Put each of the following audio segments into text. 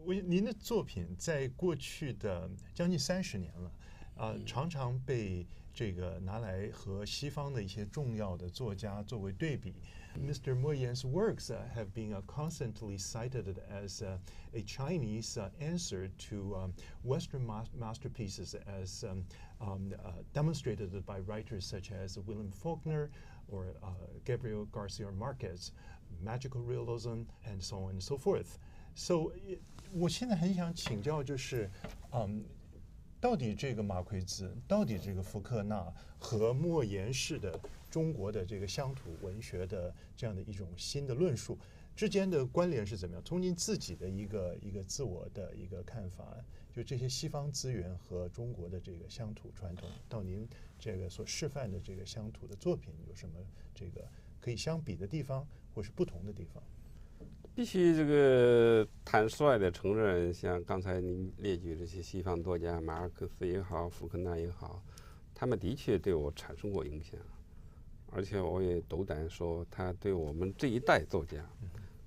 您的作品在过去的将近30年了，常常被这个拿来和西方的一些重要的作家作为对比。Mr. Mo Yan's works have been constantly cited as a Chinese answer to Western masterpieces, as demonstrated by writers such as William Faulkner or Gabriel Garcia Marquez, magical realism, and so on and so forth. So, 我现在很想请教，就是到底这个马奎兹，到底这个福克纳和莫言式的中国的这个乡土文学的这样的一种新的论述之间的关联是怎么样？从您自己的一个自我的一个看法，就这些西方资源和中国的这个乡土传统，到您这个所示范的这个乡土的作品有什么这个可以相比的地方，或是不同的地方？必须这个坦率地承认，像刚才您列举这些西方作家，马尔克斯也好，福克纳也好，他们的确对我产生过影响，而且我也斗胆说，他对我们这一代作家，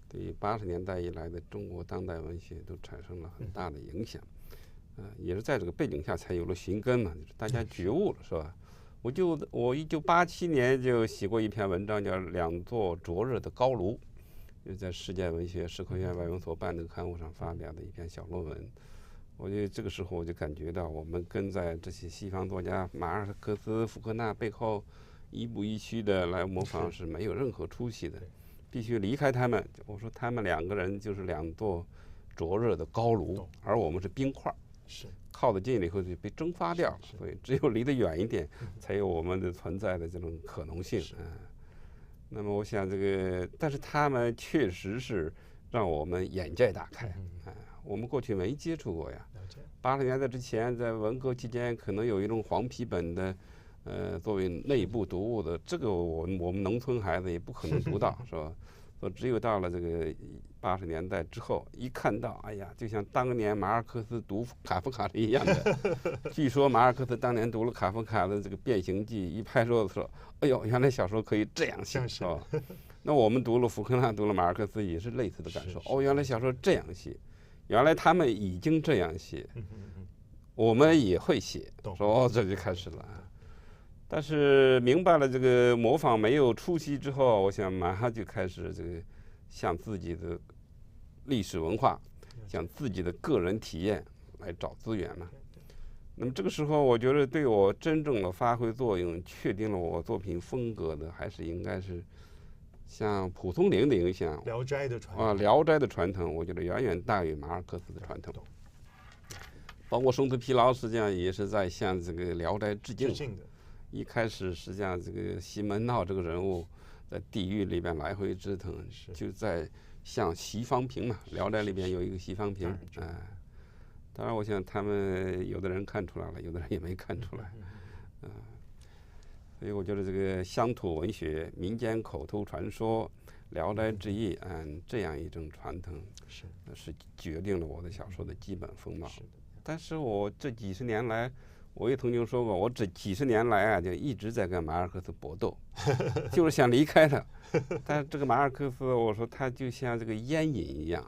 对80年代以来的中国当代文学都产生了很大的影响。也是在这个背景下才有了寻根嘛，就是大家觉悟了，是吧？我1987年就写过一篇文章，叫《两座灼热的高炉》。就在世界文学社科院外文所办的刊物上发表的一篇小论文。我觉得这个时候我就感觉到，我们跟在这些西方作家马尔克斯、福克纳背后亦步亦趋的来模仿是没有任何出息的，必须离开他们。我说他们2个人就是2座灼热的高炉，而我们是冰块，靠得近了以后就被蒸发掉了。所以只有离得远一点，才有我们的存在的这种可能性。那么我想但是他们确实是让我们眼界打开，我们过去没接触过呀。80年代之前，在文革期间，可能有一种黄皮本的，作为内部读物的，这个我们农村孩子也不可能读到，是吧？所以只有到了这个80年代之后，一看到，哎呀，就像当年马尔克斯读卡夫卡是一样的。据说马尔克斯当年读了卡夫卡的这个《变形记》，一拍桌子说：“哎呦，原来小说可以这样写，是吧？”那我们读了福克纳，读了马尔克斯，也是类似的感受。哦，原来小说这样写，原来他们已经这样写，我们也会写。说这就开始了。但是明白了这个模仿没有出息之后，我想马上就开始向自己的历史文化，向自己的个人体验来找资源了。那么这个时候，我觉得对我真正的发挥作用、确定了我作品风格的，还是应该是像蒲松龄的影响，《聊斋》的传统《聊斋》的传统，我觉得远远大于马尔克斯的传统。包括松子疲劳，实际上也是在向这个《聊斋》致敬的。一开始实际上这个西门闹这个人物在地狱里边来回折腾，就在向席方平嘛，《聊斋》里边有一个席方平，当然我想他们有的人看出来了，有的人也没看出来，所以我觉得这个乡土文学、民间口头传说、聊斋志异，这样一种传统是决定了我的小说的基本风貌。但是我这几十年来，我也曾经说过，我这几十年来就一直在跟马尔克斯搏斗，就是想离开他。但是这个马尔克斯，我说他就像这个烟瘾一样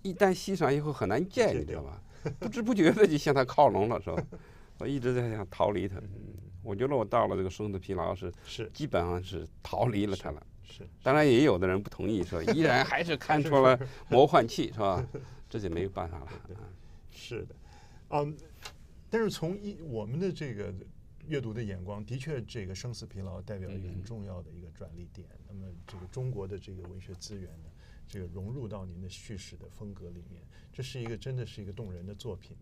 一旦吸上以后很难戒，你知道吧？不知不觉的就向他靠拢了，是吧？我一直在想逃离他。我觉得我到了这个松子疲劳是基本上是逃离了他了。当然也有的人不同意，说依然还是看出了魔幻气，是吧？这就没有办法了。是的，但是从我们的这个阅读的眼光，的确这个生死疲劳代表一个很重要的一个转捩点。那么这个中国的这个文学资源呢，这个融入到您的叙事的风格里面，这是一个真的是一个动人的作品。